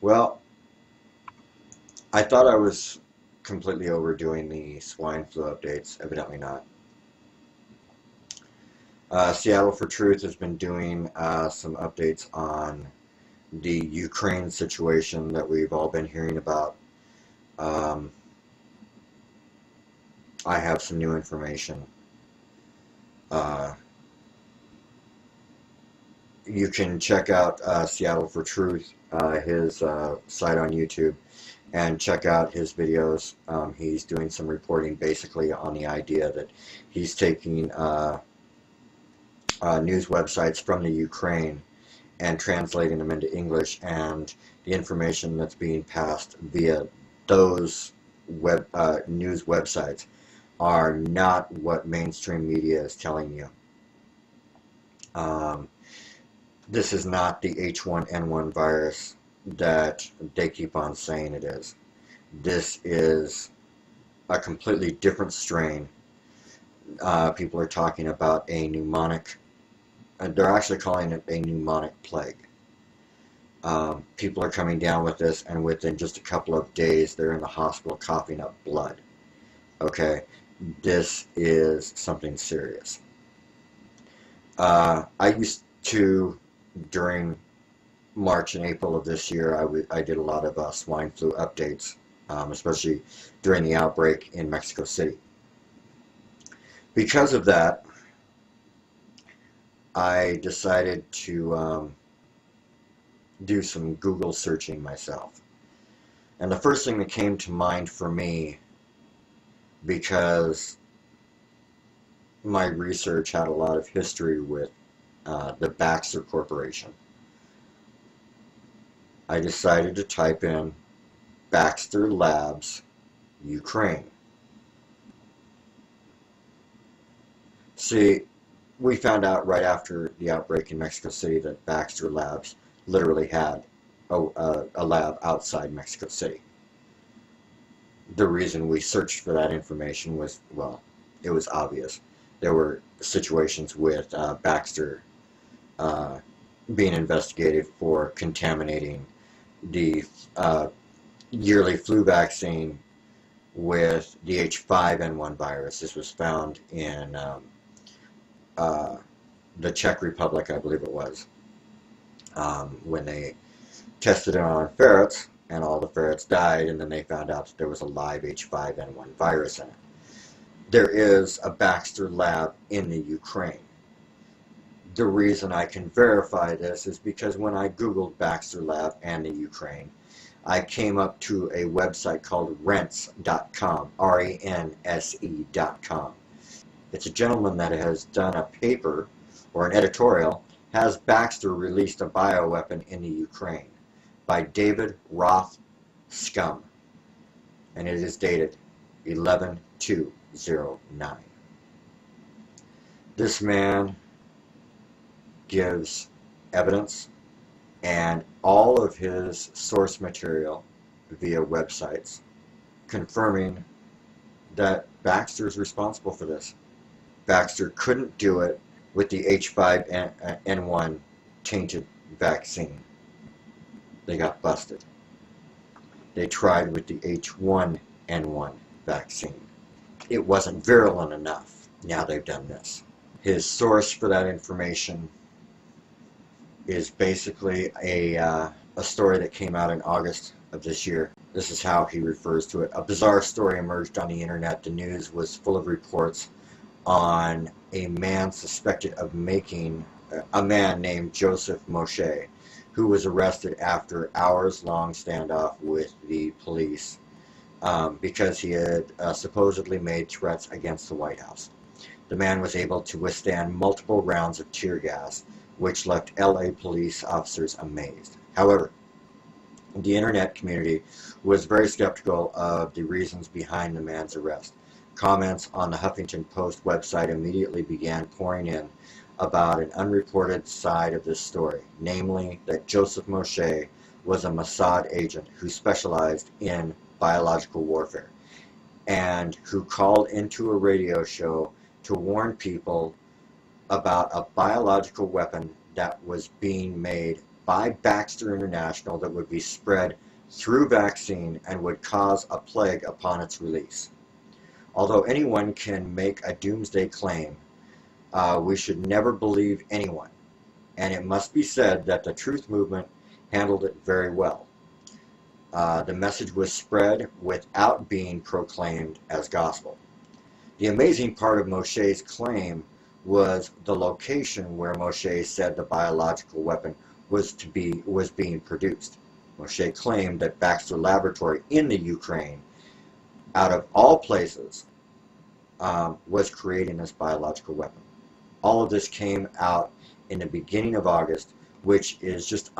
Well, I thought I was completely overdoing the swine flu updates. Evidently not. Seattle for Truth has been doing some updates on the Ukraine situation that we've all been hearing about. Um, I have some new information. Uh, you can check out Seattle for Truth, his site on YouTube, and check out his videos. He's doing some reporting basically on the idea that he's taking news websites from the Ukraine and translating them into English, and the information that's being passed via those news websites are not what mainstream media is telling you. Um, this is not the H1N1 virus that they keep on saying it is. This is a completely different strain. People are talking about a pneumonic, they're actually calling it a pneumonic plague. People are coming down with this, and within just a couple of days, they're in the hospital coughing up blood. Okay, this is something serious. I used to, during March and April of this year, I did a lot of swine flu updates, especially during the outbreak in Mexico City. Because of that, I decided to do some Google searching myself. And the first thing that came to mind for me, because my research had a lot of history with the Baxter Corporation, I decided to type in Baxter Labs, Ukraine. See, we found out right after the outbreak in Mexico City that Baxter Labs literally had a lab outside Mexico City. The reason we searched for that information was, well, it was obvious. There were situations with Baxter being investigated for contaminating the yearly flu vaccine with the H5N1 virus. This was found in the Czech Republic, I believe it was, when they tested it on ferrets, and all the ferrets died, and then they found out that there was a live H5N1 virus in it. There is a Baxter lab in the Ukraine. The reason I can verify this is because when I Googled Baxter Lab and the Ukraine, I came up to a website called rense.com, R-E-N-S-E.com. It's a gentleman that has done a paper, or an editorial, Has Baxter Released a Bioweapon in the Ukraine? By David Roth Scum. And it is dated 11/2/09. This man gives evidence and all of his source material via websites confirming that Baxter is responsible for this. Baxter couldn't do it with the H5N1 tainted vaccine. They got busted. They tried with the H1N1 vaccine. It wasn't virulent enough. Now they've done this. His source for that information is basically a story that came out in August of this year. This is how he refers to it. A bizarre story emerged on the internet. The news was full of reports on a man suspected of making a man named Joseph Moshe, who was arrested after hours-long standoff with the police because he had supposedly made threats against the White House. The man was able to withstand multiple rounds of tear gas, which left LA police officers amazed. However, the internet community was very skeptical of the reasons behind the man's arrest. Comments on the Huffington Post website immediately began pouring in about an unreported side of this story, namely that Joseph Moshe was a Mossad agent who specialized in biological warfare and who called into a radio show to warn people about a biological weapon that was being made by Baxter International that would be spread through vaccine and would cause a plague upon its release. Although anyone can make a doomsday claim, we should never believe anyone, and it must be said that the Truth Movement handled it very well. The message was spread without being proclaimed as gospel. The amazing part of Moshe's claim was the location where Moshe said the biological weapon was being produced. Moshe claimed that Baxter Laboratory in the Ukraine, out of all places, was creating this biological weapon. All of this came out in the beginning of August, which is just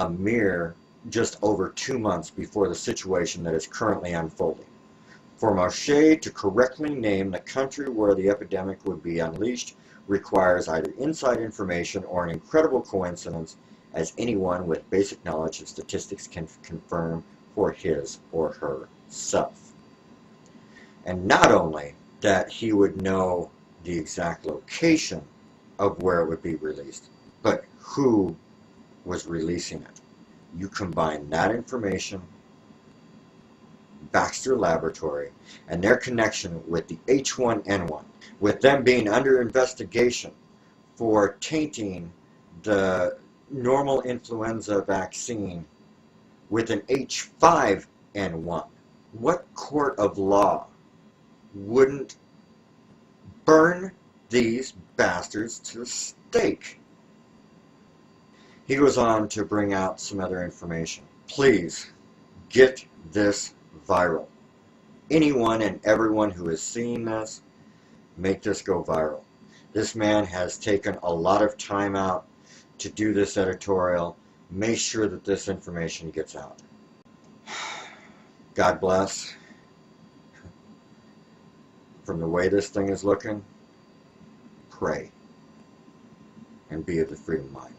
over 2 months before the situation that is currently unfolding. For Moshe to correctly name the country where the epidemic would be unleashed requires either inside information or an incredible coincidence, as anyone with basic knowledge of statistics can confirm for his or herself. And not only that he would know the exact location of where it would be released, but who was releasing it. You combine that information, Baxter Laboratory, and their connection with the H1N1, with them being under investigation for tainting the normal influenza vaccine with an H5N1. What court of law wouldn't burn these bastards to the stake? He goes on to bring out some other information. Please get this viral. Anyone and everyone who is seeing this, make this go viral. This man has taken a lot of time out to do this editorial. Make sure that this information gets out. God bless. From the way this thing is looking, pray and be of the freedom mind.